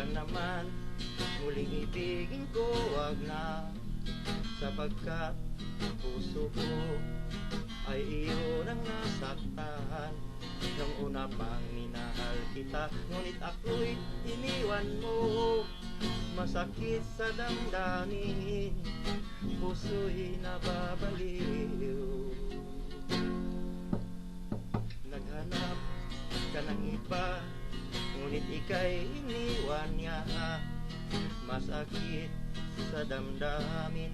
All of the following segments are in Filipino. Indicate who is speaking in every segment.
Speaker 1: lang naman muling ibigin ko, wag na. Sapagkat puso ko ay iyo nang nasaktan. Nung una pang minahal kita, ngunit ako'y iniwan mo. Masakit sa damdamin, puso'y nababaliw. Naghanap ka ng iba, ngunit ika'y iniwan niya. Masakit sa damdamin,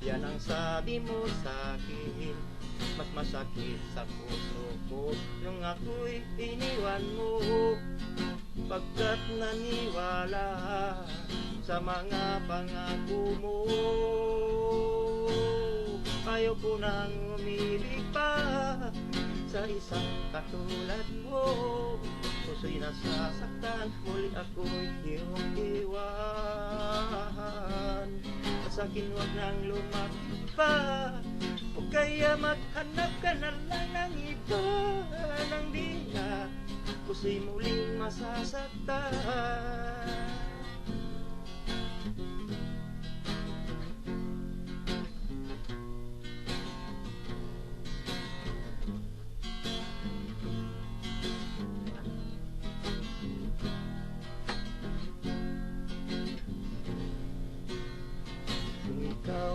Speaker 1: yan ang sabi mo sa'kin. Mas masakit sa puso ko nung ako'y iniwan mo. Pagkat naniwala sa mga pangako mo, ayaw ko nang umibig pa sa isang katulad mo. Puso'y nasasaktan, muli ako'y iyong iwan. At sa'kin wag nang lumapit pa, o kaya maghanap ka na lang ng iba. Nang di na puso'y muling masasaktan. Ikaw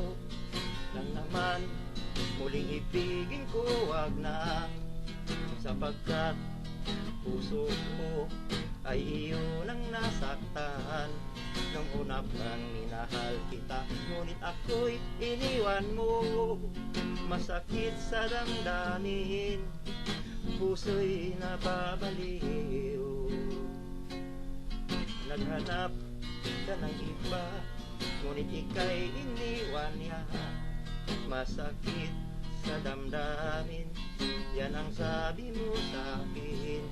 Speaker 1: lang naman muling ibigin ko, wag na. Sapagkat puso ko ay iyo nang nasaktan. Nung una pang minahal kita, ngunit ako'y iniwan mo. Masakit sa damdamin, puso'y nababaliw. Naghanap ka ng iba, ngunit ika'y iniwan niya. Masakit sa damdamin, yan ang sabi mo sa'kin.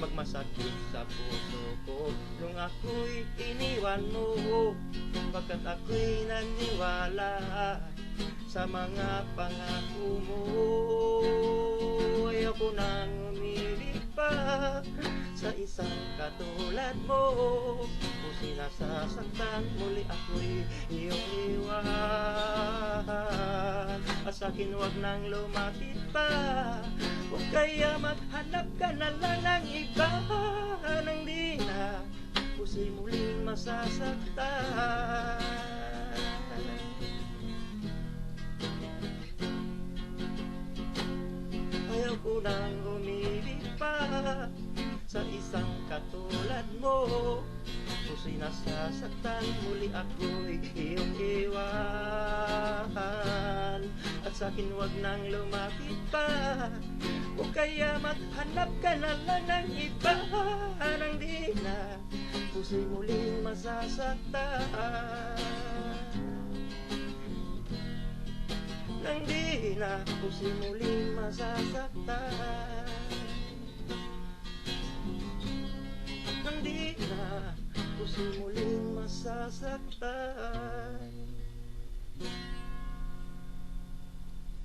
Speaker 1: Magmasakit sa puso ko nung ako'y iniwan mo. Pagkat ako'y naniwala sa mga pangako mo, ayaw ko nang umibig pa sa isang katulad mo. Puso'y nasasaktan, muli ako'y iyong iwan. At sa'kin wag nang lumapit pa, o kaya maghanap ka na lang ng iba. Nang di na puso'y muling masasaktan. Ayaw ko nang umibig pa sa isang katulad mo. Puso'y nasasaktan, muli ako'y iyong iwan. At sa'kin wag nang lumapit pa, o kaya maghanap ka na lang ng iba. Nang di na puso'y muling masasaktan. Nang di na puso'y muling masasaktan. Nang di na puso'y muling masasaktan.